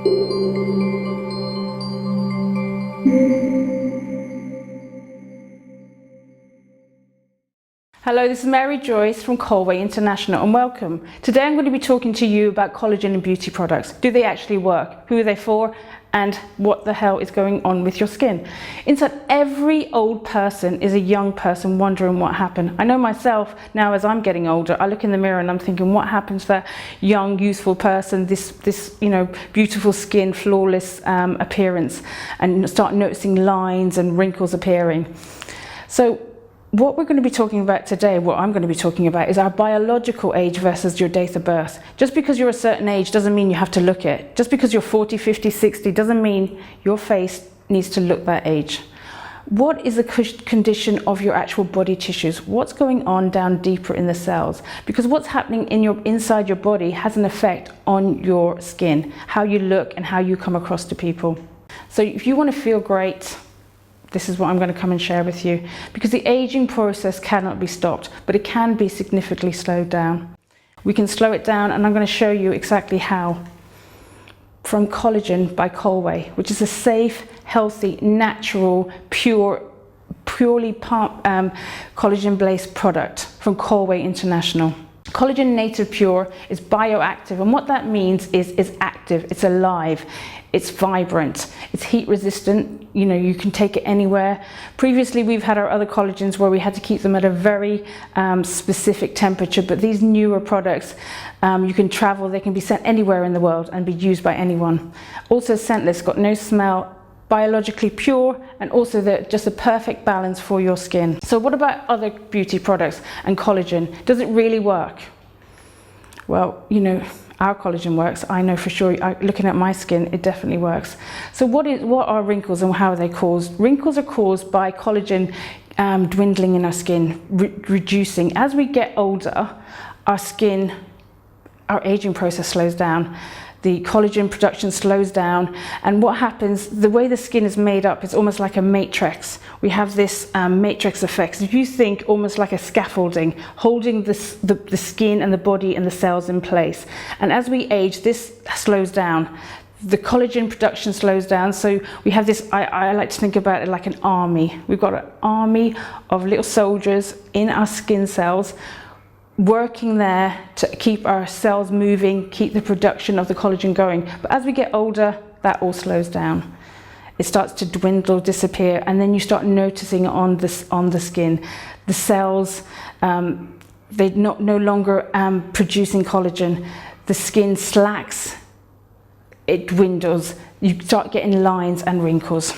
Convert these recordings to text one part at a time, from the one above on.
Hello, this is Mary Joyce from Collagen International and welcome. Today I'm going to be talking to you about collagen and beauty products. Do they actually work? Who are they for? And what the hell is going on with your skin? Inside every old person is a young person wondering what happened. I know myself now as I'm getting older, I look in the mirror and I'm thinking, what happened to that young, youthful person, this beautiful skin, flawless appearance, and start noticing lines and wrinkles appearing. So what we're going to be talking about today, what I'm going to be talking about, is our biological age versus your date of birth. Just because you're a certain age doesn't mean you have to look it. Just because you're 40, 50, 60 doesn't mean your face needs to look that age. What is the condition of your actual body tissues? What's going on down deeper in the cells? Because what's happening inside your body has an effect on your skin, how you look and how you come across to people. So if you want to feel great, this is what I'm going to come and share with you, because the aging process cannot be stopped, but it can be significantly slowed down. We can slow it down, and I'm going to show you exactly how. From Collagen by Collagen, which is a safe, healthy, natural, purely collagen-based product from Collagen International. Collagen Native Pure is bioactive, and what that means is it's active, it's alive, it's vibrant, it's heat resistant, you can take it anywhere. Previously we've had our other collagens where we had to keep them at a very specific temperature, but these newer products, you can travel, they can be sent anywhere in the world and be used by anyone. Also scentless, got no smell, biologically pure, and also just a perfect balance for your skin. So what about other beauty products and collagen? Does it really work? Well, our collagen works. I know for sure, looking at my skin, it definitely works. So what are wrinkles and how are they caused? Wrinkles are caused by collagen dwindling in our skin, reducing. As we get older, our aging process slows down. The collagen production slows down, and what happens, the way the skin is made up is almost like a matrix. We have this matrix effect. If you think almost like a scaffolding, holding the skin and the body and the cells in place. And as we age, this slows down. The collagen production slows down, so we have this, I like to think about it like an army. We've got an army of little soldiers in our skin cells, working there to keep our cells moving, keep the production of the collagen going. But as we get older, that all slows down. It starts to dwindle, disappear, and then you start noticing on the skin, the cells, they're no longer producing collagen. The skin slacks, it dwindles, you start getting lines and wrinkles.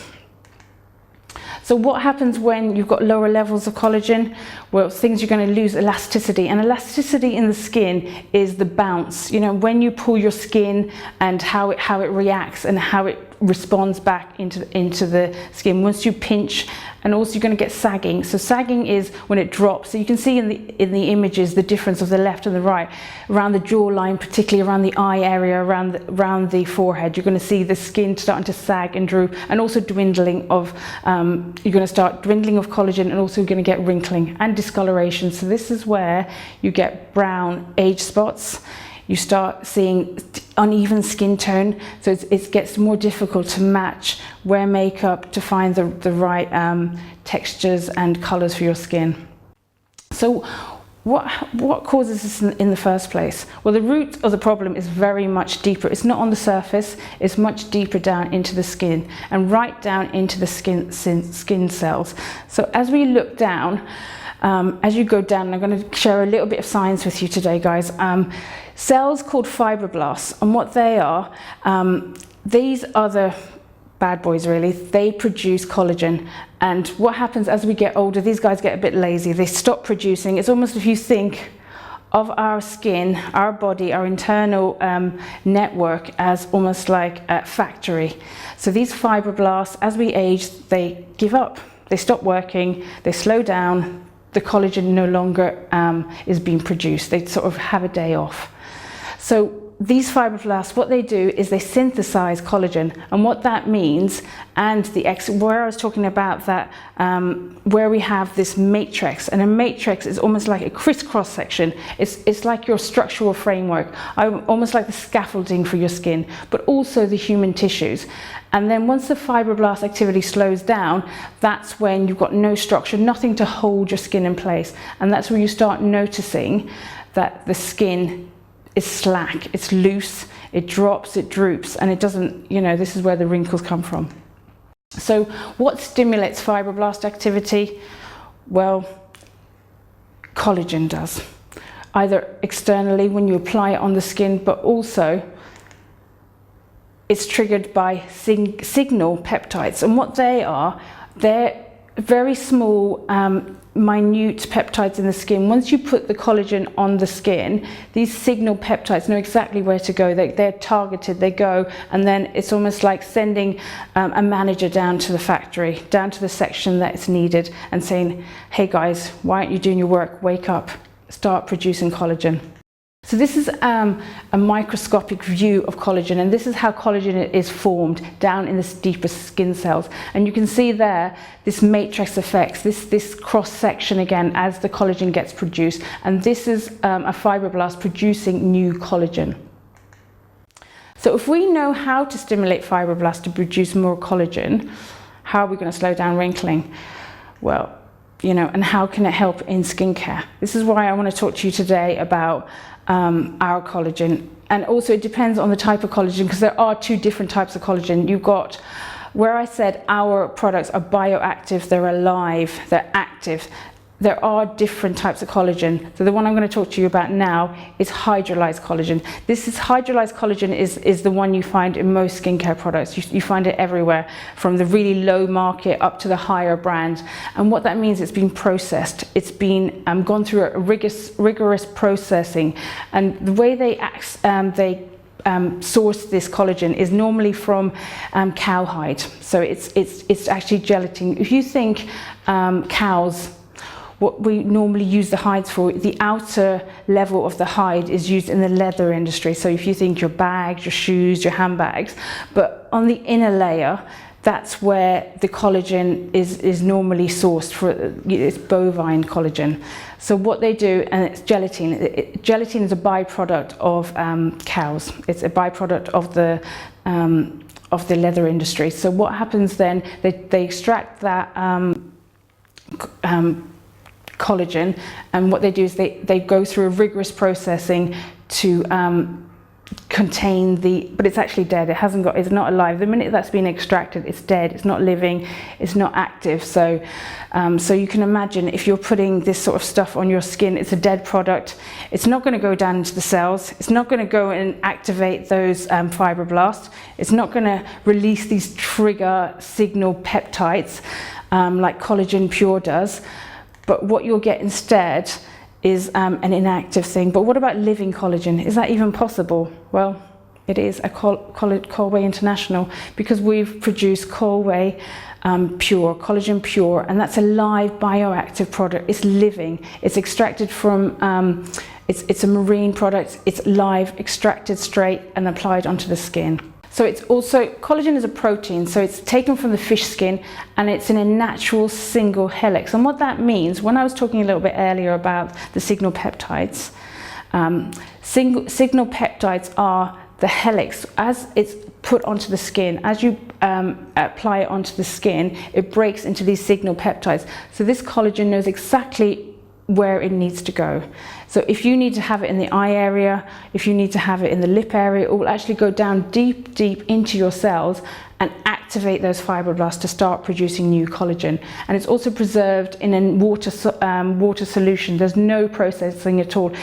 So what happens when you've got lower levels of collagen? Well, you're going to lose elasticity, and elasticity in the skin is the bounce. When you pull your skin and how it reacts and how it responds back into the skin. Once you pinch, and also you're going to get sagging. So sagging is when it drops. So you can see in the images the difference of the left and the right, around the jawline, particularly around the eye area, around the forehead. You're going to see the skin starting to sag and droop, and also dwindling of you're going to start dwindling of collagen, and also you're going to get wrinkling and discoloration. So this is where you get brown age spots. You start seeing uneven skin tone, so it gets more difficult to match, wear makeup to find the right textures and colors for your skin. So what causes this in the first place? Well, the root of the problem is very much deeper. It's not on the surface, it's much deeper down into the skin and right down into the skin cells. So as we look down, as you go down, I'm going to share a little bit of science with you today, guys. Cells called fibroblasts, and what they are, these are the bad boys really. They produce collagen, and what happens as we get older, these guys get a bit lazy. They stop producing. It's almost, if you think of our skin, our body, our internal network as almost like a factory. So these fibroblasts, as we age, they give up. They stop working, they slow down, the collagen no longer is being produced. They sort of have a day off. So these fibroblasts, what they do is they synthesize collagen, and what that means, and where I was talking about that, where we have this matrix, and a matrix is almost like a crisscross section. It's like your structural framework, almost like the scaffolding for your skin, but also the human tissues. And then once the fibroblast activity slows down, that's when you've got no structure, nothing to hold your skin in place, and that's when you start noticing that the skin is slack, it's loose, it drops, it droops, and it doesn't, this is where the wrinkles come from. So what stimulates fibroblast activity? Well, collagen does. Either externally when you apply it on the skin, but also it's triggered by signal peptides. And what they are, they're very small, minute peptides in the skin. Once you put the collagen on the skin, these signal peptides know exactly where to go. They're targeted, they go, and then it's almost like sending a manager down to the factory, down to the section that it's needed, and saying, hey guys, why aren't you doing your work? Wake up, start producing collagen. So this is a microscopic view of collagen, and this is how collagen is formed down in the deepest skin cells. And you can see there this matrix effects, this cross section again as the collagen gets produced, and this is a fibroblast producing new collagen. So if we know how to stimulate fibroblasts to produce more collagen, how are we going to slow down wrinkling? Well, and how can it help in skincare? This is why I want to talk to you today about our collagen. And also it depends on the type of collagen, because there are two different types of collagen. You've got, where I said our products are bioactive, they're alive, they're active. There are different types of collagen. So the one I'm going to talk to you about now is hydrolyzed collagen. Hydrolyzed collagen is the one you find in most skincare products. You find it everywhere, from the really low market up to the higher brand. And what that means, it's been processed. It's been gone through a rigorous processing. And the way they source this collagen is normally from cowhide. So it's actually gelatin. If you think cows, what we normally use the hides for, the outer level of the hide is used in the leather industry. So if you think your bags, your shoes, your handbags, but on the inner layer, that's where the collagen is normally sourced for. It's bovine collagen. So what they do, and it's gelatin. Gelatin is a byproduct of cows. It's a byproduct of the leather industry. So what happens then? They extract that collagen, and what they do is they go through a rigorous processing to contain but it's actually dead. It's not alive. The minute that's been extracted, it's dead. It's not living. It's not active. So you can imagine if you're putting this sort of stuff on your skin, it's a dead product. It's not going to go down into the cells. It's not going to go and activate those fibroblasts. It's not going to release these trigger signal peptides like Collagen Pure does. But what you'll get instead is an inactive thing. But what about living collagen? Is that even possible? Well, it is at Collagen International, because we've produced Collagen Pure, and that's a live bioactive product. It's living. It's extracted from, it's a marine product. It's live, extracted straight and applied onto the skin. So it's also, collagen is a protein, so it's taken from the fish skin, and it's in a natural single helix. And what that means, when I was talking a little bit earlier about the signal peptides, signal peptides are the helix. As it's put onto the skin, as you apply it onto the skin, it breaks into these signal peptides. So this collagen knows exactly where it needs to go. So if you need to have it in the eye area, if you need to have it in the lip area, it will actually go down deep into your cells and activate those fibroblasts to start producing new collagen. And it's also preserved in a water solution. There's no processing at all.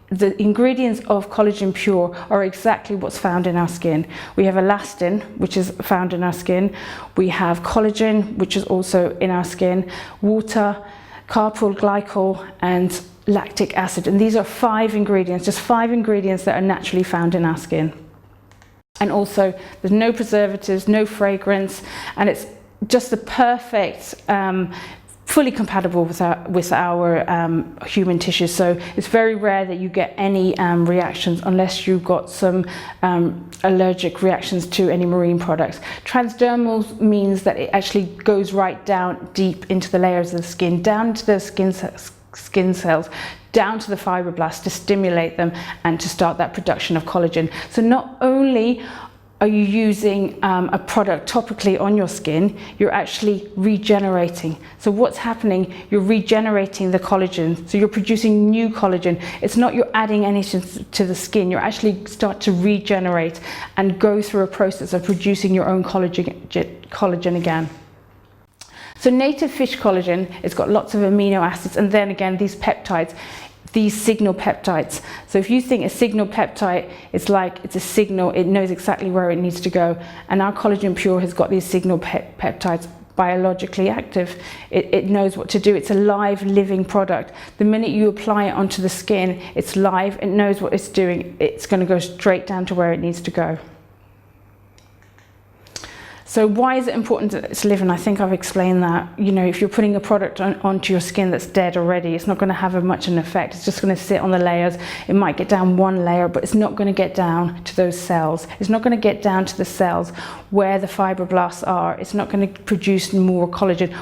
The ingredients of Collagen Pure are exactly what's found in our skin. We have elastin, which is found in our skin. We have collagen, which is also in our skin, water, carboyl glycol, and lactic acid. And these are 5 ingredients, just 5 ingredients that are naturally found in our skin. And also there's no preservatives, no fragrance, and it's just the perfect fully compatible with our human tissues. So it's very rare that you get any reactions unless you've got some allergic reactions to any marine products. Transdermal means that it actually goes right down deep into the layers of the skin, down to the skin cells, down to the fibroblasts to stimulate them and to start that production of collagen. So not only are you using a product topically on your skin, you're actually regenerating. So what's happening, you're regenerating the collagen. So you're producing new collagen. It's not you're adding anything to the skin, you're actually start to regenerate and go through a process of producing your own collagen again. So native fish collagen, it's got lots of amino acids, and then again these peptides, these signal peptides. So if you think a signal peptide, it's like it's a signal, it knows exactly where it needs to go. And our Collagen Pure has got these signal peptides, biologically active. It knows what to do. It's a live, living product. The minute you apply it onto the skin, it's live, it knows what it's doing. It's going to go straight down to where it needs to go. So why is it important that it's living? I think I've explained that. You know, if you're putting a product onto your skin that's dead already, it's not going to have much an effect. It's just going to sit on the layers. It might get down one layer, but it's not going to get down to those cells. It's not going to get down to the cells where the fibroblasts are. It's not going to produce more collagen.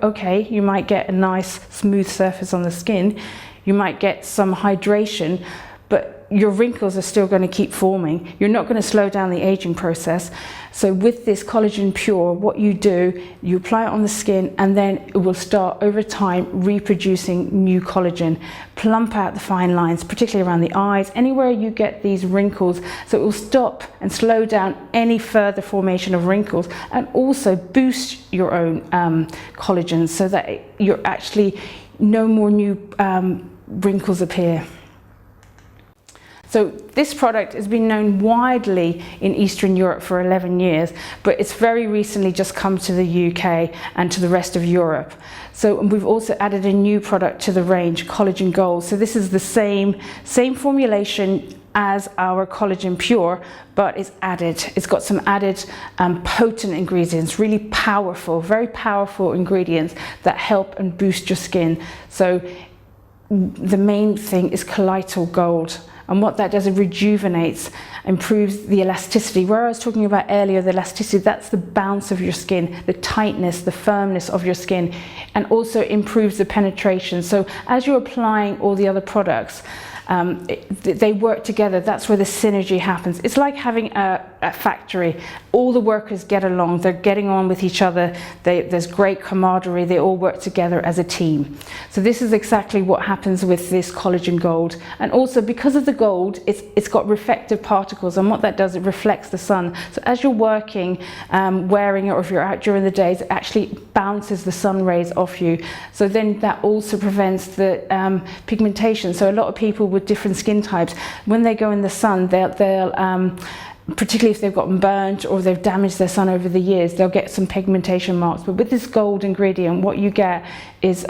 Okay, you might get a nice smooth surface on the skin. You might get some hydration, but your wrinkles are still going to keep forming. You're not going to slow down the aging process. So with this Collagen Pure, what you do, you apply it on the skin, and then it will start over time reproducing new collagen, plump out the fine lines, particularly around the eyes, anywhere you get these wrinkles. So it will stop and slow down any further formation of wrinkles, and also boost your own collagen so that you're actually no more new wrinkles appear. So this product has been known widely in Eastern Europe for 11 years, but it's very recently just come to the UK and to the rest of Europe. So we've also added a new product to the range, Collagen Gold. So this is the same formulation as our Collagen Pure, but it's added. It's got some added potent ingredients, really powerful, very powerful ingredients that help and boost your skin. So the main thing is colloidal gold. And what that does, it rejuvenates, improves the elasticity. Where I was talking about earlier, the elasticity, that's the bounce of your skin, the tightness, the firmness of your skin, and also improves the penetration. So as you're applying all the other products, they work together. That's where the synergy happens. It's like having a factory. All the workers get along, they're getting on with each other, there's great camaraderie, they all work together as a team. So this is exactly what happens with this Collagen Gold. And also because of the gold, it's got reflective particles, and what that does, it reflects the sun. So as you're working, wearing it, or if you're out during the days, it actually bounces the sun rays off you. So then that also prevents the pigmentation. So a lot of people with different skin types, when they go in the sun, they'll particularly if they've gotten burnt or they've damaged their sun over the years, they'll get some pigmentation marks. But with this gold ingredient, what you get is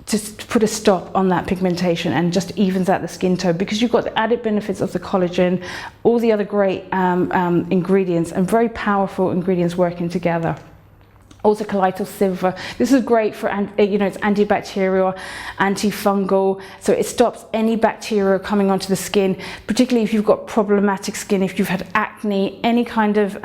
just put a stop on that pigmentation and just evens out the skin tone, because you've got the added benefits of the collagen, all the other great ingredients, and very powerful ingredients working together. Also colloidal silver. This is great for, it's antibacterial, antifungal, so it stops any bacteria coming onto the skin, particularly if you've got problematic skin, if you've had acne, any kind of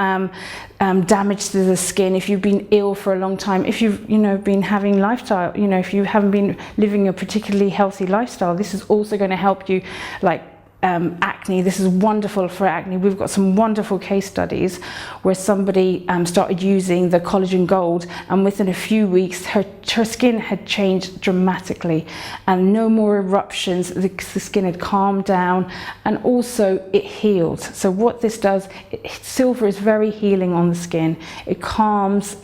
damage to the skin, if you've been ill for a long time, if you've been having lifestyle, if you haven't been living a particularly healthy lifestyle, this is also going to help you, like acne. This is wonderful for acne. We've got some wonderful case studies where somebody started using the Collagen Gold, and within a few weeks her skin had changed dramatically, and no more eruptions. The skin had calmed down, and also it healed. So what this does, silver is very healing on the skin. It calms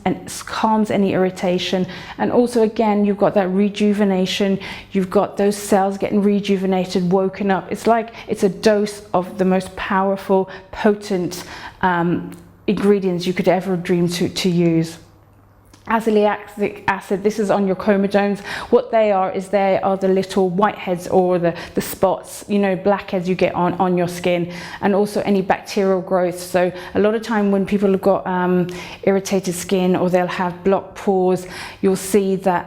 any irritation, and also again you've got that rejuvenation. You've got those cells getting rejuvenated, woken up. It's a dose of the most powerful, potent ingredients you could ever dream to use. azelaic acid, this is on your comedones. What they are the little whiteheads or the spots, you know, blackheads you get on your skin, and also any bacterial growth. So a lot of time when people have got irritated skin, or they'll have blocked pores, you'll see that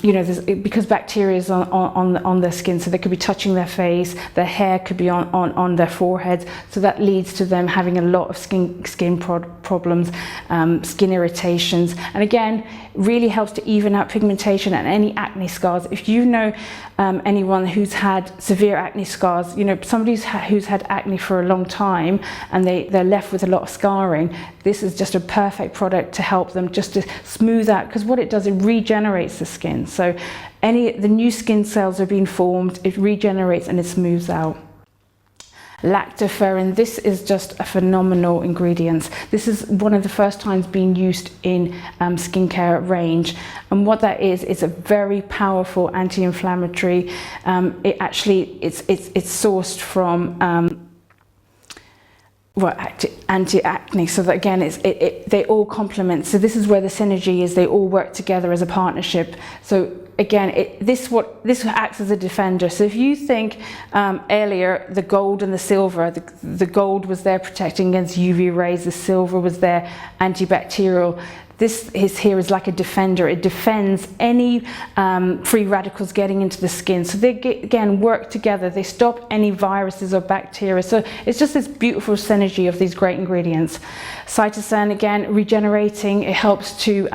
you know, because bacteria is on their skin, so they could be touching their face, their hair could be on their foreheads, so that leads to them having a lot of skin problems, skin irritations. And again, really helps to even out pigmentation and any acne scars. If you know anyone who's had severe acne scars, you know, somebody who's had acne for a long time and they're left with a lot of scarring, this is just a perfect product to help them just to smooth out, because what it does, it regenerates the skin. So the new skin cells are being formed, it regenerates and it smooths out. Lactoferrin, this is just a phenomenal ingredient. This is one of the first times being used in skincare range, and what that is, it's a very powerful anti-inflammatory. It's sourced from anti-acne, so that again they all complement. So this is where the synergy is, they all work together as a partnership. So again, this acts as a defender. So if you think earlier, the gold and the silver, the gold was there protecting against UV rays, the silver was there antibacterial. This here is like a defender. It defends any free radicals getting into the skin. So they again work together. They stop any viruses or bacteria. So it's just this beautiful synergy of these great ingredients. Cytosan, again, regenerating. It helps to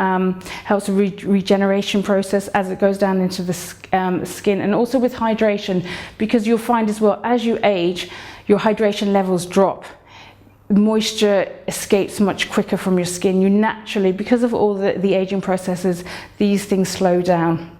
regeneration process as it goes down into the skin, and also with hydration, because you'll find as well, as you age, your hydration levels drop. Moisture escapes much quicker from your skin. You naturally, because of all the aging processes, these things slow down.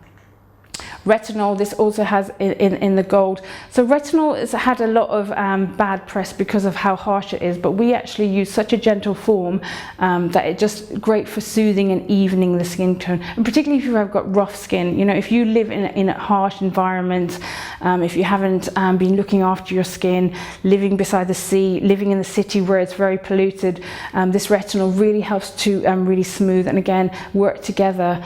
Retinol, this also has in the gold. So retinol has had a lot of bad press because of how harsh it is, but we actually use such a gentle form that it's just great for soothing and evening the skin tone. And particularly if you have got rough skin, you know, if you live in a harsh environment, if you haven't been looking after your skin, living beside the sea, living in the city where it's very polluted, this retinol really helps to really smooth and again work together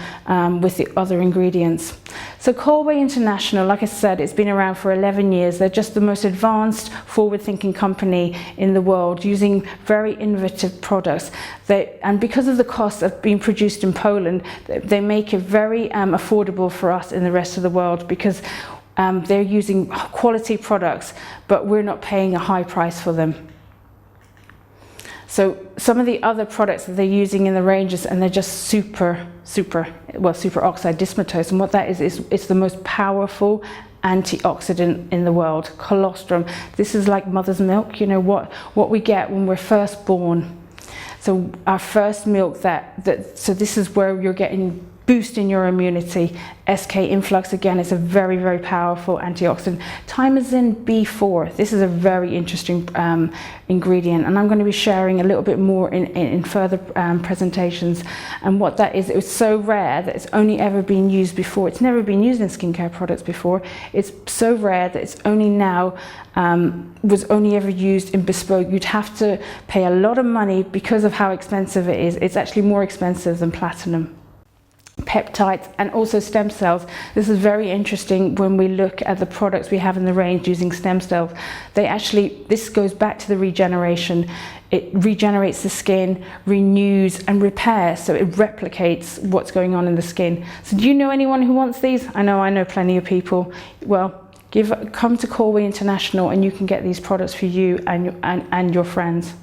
with the other ingredients. So Collagen International, like I said, it's been around for 11 years. They're just the most advanced, forward-thinking company in the world, using very innovative products. And because of the cost of being produced in Poland, they make it very affordable for us in the rest of the world, because they're using quality products, but we're not paying a high price for them. So some of the other products that they're using in the ranges, and they're just super oxide dismutase, and what that is it's the most powerful antioxidant in the world. Colostrum, this is like mother's milk, you know, what we get when we're first born. So our first milk, so this is where you're getting boosting your immunity. SK influx, again, is a very powerful antioxidant. Thymosin B4, this is a very interesting ingredient, and I'm going to be sharing a little bit more in further presentations. And what that is, it was so rare that it's only ever been used before. It's never been used in skincare products before. It's so rare that it's only now was only ever used in bespoke. You'd have to pay a lot of money because of how expensive it is. It's actually more expensive than platinum. Peptides and also stem cells. This is very interesting when we look at the products we have in the range using stem cells. This goes back to the regeneration. It regenerates the skin, renews and repairs, so it replicates what's going on in the skin. So do you know anyone who wants these? I know plenty of people. Well, come to Collagen International and you can get these products for you and your friends.